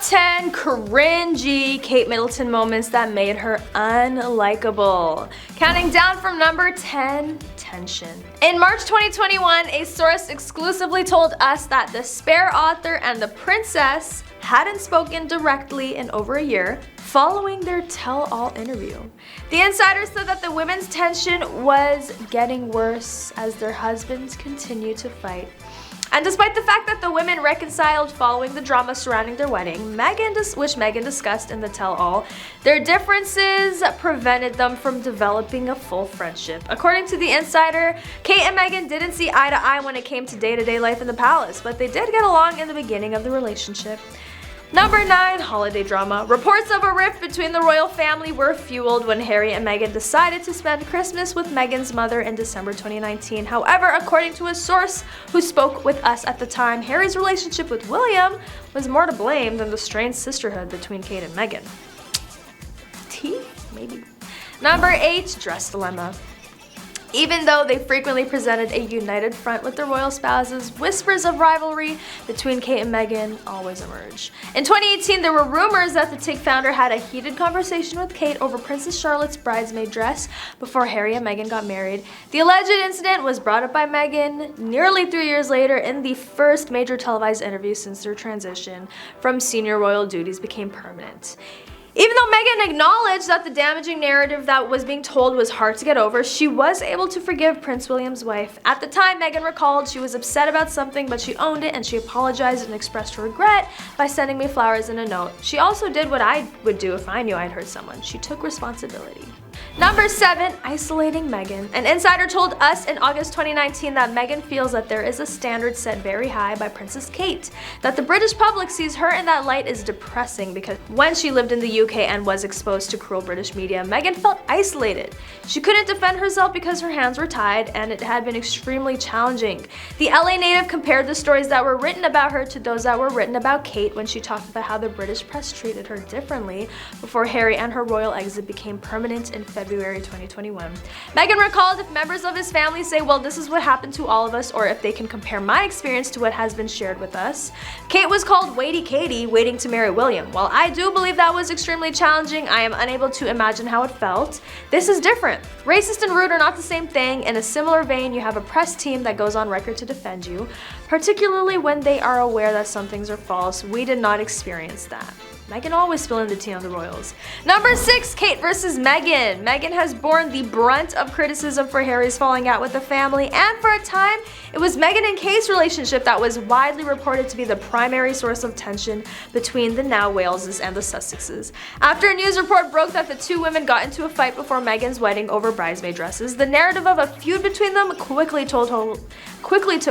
10 cringy Kate Middleton moments that made her unlikable. Counting down from number 10, tension. In March 2021, a source exclusively told us that the Spare author and the princess hadn't spoken directly in over a year following their tell-all interview. The insider said that the women's tension was getting worse as their husbands continued to fight. And despite the fact that the women reconciled following the drama surrounding their wedding, which Meghan discussed in the tell-all, their differences prevented them from developing a full friendship. According to the insider, Kate and Meghan didn't see eye to eye when it came to day-to-day life in the palace, but they did get along in the beginning of the relationship. Number 9, holiday drama. Reports of a rift between the royal family were fueled when Harry and Meghan decided to spend Christmas with Meghan's mother in December 2019. However, according to a source who spoke with us at the time, Harry's relationship with William was more to blame than the strained sisterhood between Kate and Meghan. Tea? Maybe. Number 8, dress dilemma. Even though they frequently presented a united front with the royal spouses, whispers of rivalry between Kate and Meghan always emerge. In 2018, there were rumors that the TIG founder had a heated conversation with Kate over Princess Charlotte's bridesmaid dress before Harry and Meghan got married. The alleged incident was brought up by Meghan nearly 3 years later in the first major televised interview since their transition from senior royal duties became permanent. Even though Meghan acknowledged that the damaging narrative that was being told was hard to get over, she was able to forgive Prince William's wife. At the time, Meghan recalled she was upset about something, but she owned it and she apologized and expressed her regret by sending me flowers and a note. She also did what I would do if I knew I'd hurt someone. She took responsibility. Number 7, isolating Meghan. An insider told us in August 2019 that Meghan feels that there is a standard set very high by Princess Kate. That the British public sees her in that light is depressing because when she lived in the UK and was exposed to cruel British media, Meghan felt isolated. She couldn't defend herself because her hands were tied and it had been extremely challenging. The LA native compared the stories that were written about her to those that were written about Kate when she talked about how the British press treated her differently before Harry and her royal exit became permanent in February 2021. Meghan recalled, if members of his family say, well, this is what happened to all of us, or if they can compare my experience to what has been shared with us. Kate was called Waity Katie, waiting to marry William. While I do believe that was extremely challenging, I am unable to imagine how it felt. This is different. Racist and rude are not the same thing. In a similar vein, you have a press team that goes on record to defend you, particularly when they are aware that some things are false. We did not experience that. Meghan always spilling the tea on the royals. Number 6, Kate versus Meghan. Meghan has borne the brunt of criticism for Harry's falling out with the family, and for a time, it was Meghan and Kate's relationship that was widely reported to be the primary source of tension between the now Waleses and the Sussexes. After a news report broke that the two women got into a fight before Meghan's wedding over bridesmaid dresses, the narrative of a feud between them quickly took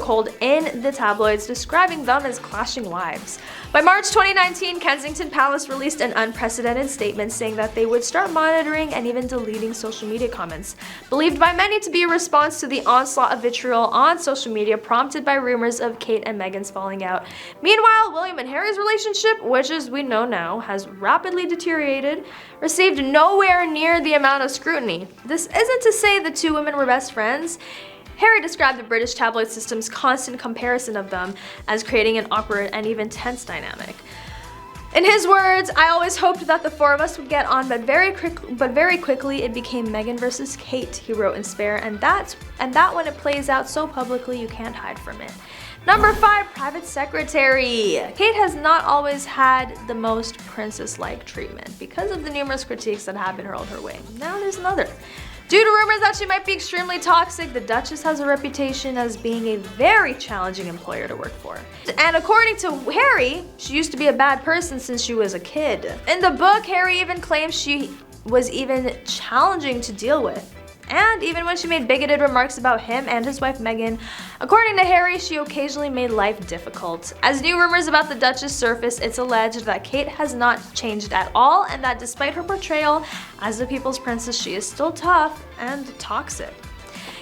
hold in the tabloids, describing them as clashing wives. By March 2019, Kensington Palace released an unprecedented statement saying that they would start monitoring and even deleting social media comments, believed by many to be a response to the onslaught of vitriol on social media prompted by rumors of Kate and Meghan's falling out. Meanwhile, William and Harry's relationship, which as we know now has rapidly deteriorated, received nowhere near the amount of scrutiny. This isn't to say the two women were best friends. Harry described the British tabloid system's constant comparison of them as creating an awkward and even tense dynamic. In his words, I always hoped that the four of us would get on, but very quickly it became Meghan versus Kate, he wrote in Spare, and that when it plays out so publicly, you can't hide from it. Number 5, private secretary. Kate has not always had the most princess-like treatment because of the numerous critiques that have been hurled her way. Now there's another. Due to rumors that she might be extremely toxic, the Duchess has a reputation as being a very challenging employer to work for. And according to Harry, she used to be a bad person since she was a kid. In the book, Harry even claims she was even challenging to deal with. And even when she made bigoted remarks about him and his wife Meghan, according to Harry, she occasionally made life difficult. As new rumors about the Duchess surface, it's alleged that Kate has not changed at all and that despite her portrayal as the people's princess, she is still tough and toxic.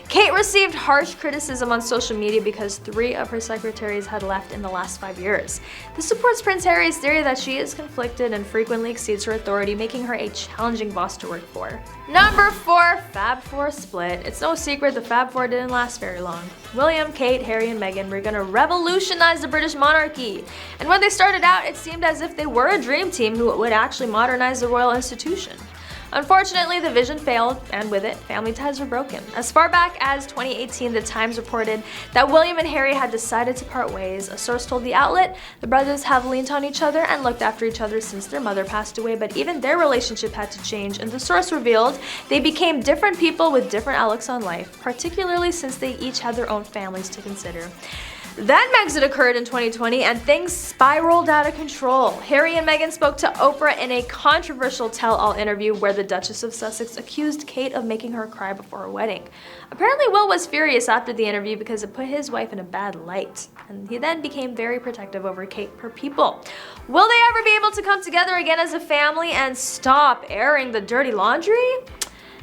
Kate received harsh criticism on social media because 3 of her secretaries had left in the last 5 years. This supports Prince Harry's theory that she is conflicted and frequently exceeds her authority, making her a challenging boss to work for. Number 4, Fab Four split. It's no secret the Fab Four didn't last very long. William, Kate, Harry, and Meghan were gonna revolutionize the British monarchy. And when they started out, it seemed as if they were a dream team who would actually modernize the royal institution. Unfortunately, the vision failed, and with it, family ties were broken. As far back as 2018, The Times reported that William and Harry had decided to part ways. A source told the outlet the brothers have leaned on each other and looked after each other since their mother passed away, but even their relationship had to change, and the source revealed they became different people with different outlooks on life, particularly since they each had their own families to consider. Then Megxit occurred in 2020 and things spiraled out of control. Harry and Meghan spoke to Oprah in a controversial tell-all interview where the Duchess of Sussex accused Kate of making her cry before her wedding. Apparently Will was furious after the interview because it put his wife in a bad light, and he then became very protective over Kate per people. Will they ever be able to come together again as a family and stop airing the dirty laundry?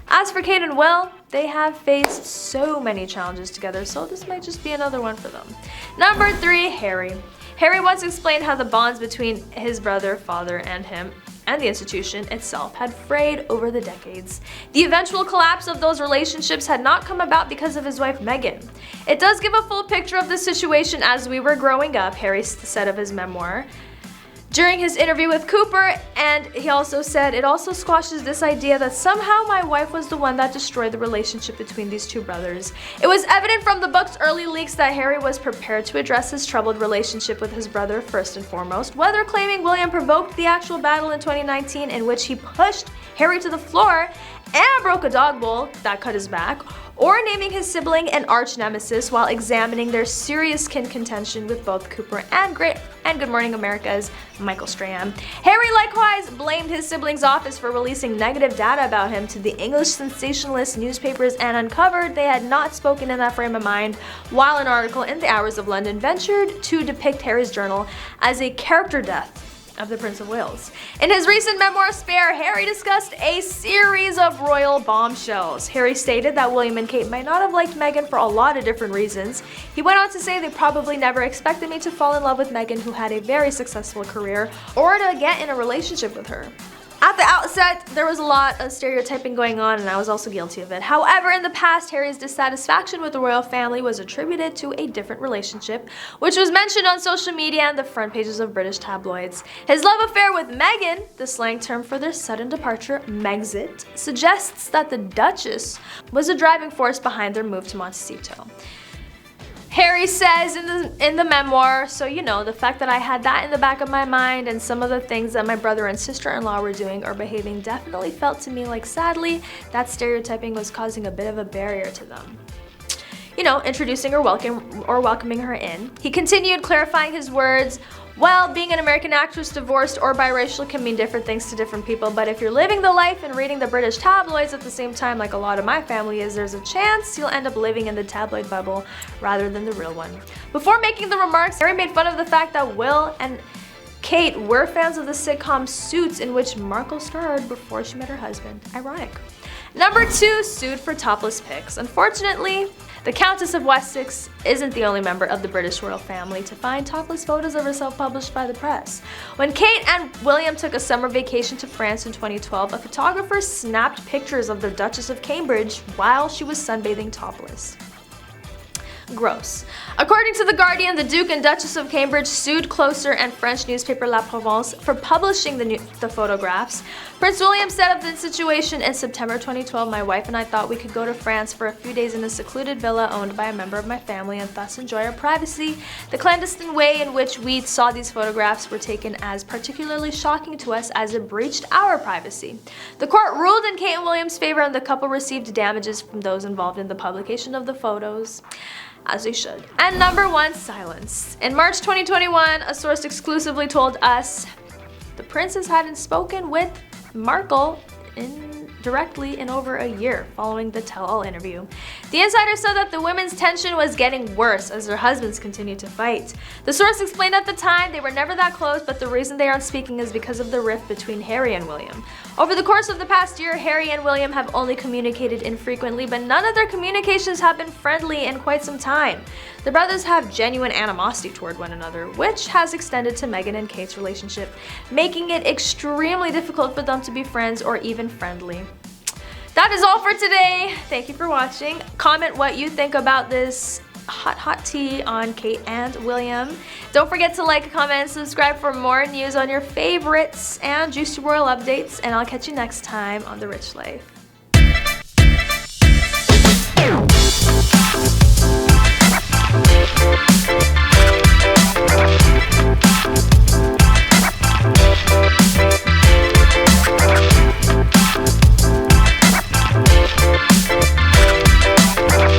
As for Kate and Will, they have faced so many challenges together, so this might just be another one for them. Number 3, Harry. Harry once explained how the bonds between his brother, father, and him, and the institution itself, had frayed over the decades. The eventual collapse of those relationships had not come about because of his wife Meghan. It does give a full picture of the situation as we were growing up, Harry said of his memoir during his interview with Cooper, and he also said, "It also squashes this idea that somehow my wife was the one that destroyed the relationship between these two brothers." It was evident from the book's early leaks that Harry was prepared to address his troubled relationship with his brother first and foremost, whether claiming William provoked the actual battle in 2019 in which he pushed Harry to the floor and broke a dog bowl that cut his back, or naming his sibling an arch nemesis while examining their serious kin contention with both Cooper and Good Morning America's Michael Strahan. Harry likewise blamed his sibling's office for releasing negative data about him to the English sensationalist newspapers and uncovered they had not spoken in that frame of mind, while an article in the Hours of London ventured to depict Harry's journal as a character death of the Prince of Wales. In his recent memoir Spare, Harry discussed a series of royal bombshells. Harry stated that William and Kate might not have liked Meghan for a lot of different reasons. He went on to say they probably never expected me to fall in love with Meghan, who had a very successful career, or to get in a relationship with her. At the outset, there was a lot of stereotyping going on, and I was also guilty of it. However, in the past, Harry's dissatisfaction with the royal family was attributed to a different relationship, which was mentioned on social media and the front pages of British tabloids. His love affair with Meghan, the slang term for their sudden departure, Megxit, suggests that the Duchess was a driving force behind their move to Montecito. Harry says in the memoir, "So you know, the fact that I had that in the back of my mind and some of the things that my brother and sister-in-law were doing or behaving definitely felt to me like sadly that stereotyping was causing a bit of a barrier to them. You know, introducing or welcoming her in." He continued, clarifying his words, "Well, being an American actress, divorced, or biracial can mean different things to different people, but if you're living the life and reading the British tabloids at the same time like a lot of my family is, there's a chance you'll end up living in the tabloid bubble rather than the real one." Before making the remarks, Harry made fun of the fact that Will and Kate were fans of the sitcom Suits, in which Markle starred before she met her husband. Ironic. Number 2, sued for topless pics. Unfortunately, the Countess of Wessex isn't the only member of the British royal family to find topless photos of herself published by the press. When Kate and William took a summer vacation to France in 2012, a photographer snapped pictures of the Duchess of Cambridge while she was sunbathing topless. Gross. According to The Guardian, the Duke and Duchess of Cambridge sued Closer and French newspaper La Provence for publishing the photographs. Prince William said of the situation, "In September 2012, my wife and I thought we could go to France for a few days in a secluded villa owned by a member of my family and thus enjoy our privacy. The clandestine way in which we saw these photographs were taken as particularly shocking to us as it breached our privacy." The court ruled in Kate and William's favor, and the couple received damages from those involved in the publication of the photos, as they should. And number 1, silence. In March 2021, a source exclusively told us the princess hadn't spoken with Markle in directly in over a year following the tell-all interview. The insider said that the women's tension was getting worse as their husbands continued to fight. The source explained at the time they were never that close, but the reason they aren't speaking is because of the rift between Harry and William. Over the course of the past year, Harry and William have only communicated infrequently, but none of their communications have been friendly in quite some time. The brothers have genuine animosity toward one another, which has extended to Meghan and Kate's relationship, making it extremely difficult for them to be friends or even friendly. That is all for today. Thank you for watching. Comment what you think about this hot tea on Kate and William. Don't forget to like, comment, and subscribe for more news on your favorites and Juicy Royal updates, and I'll catch you next time on The Rich Life.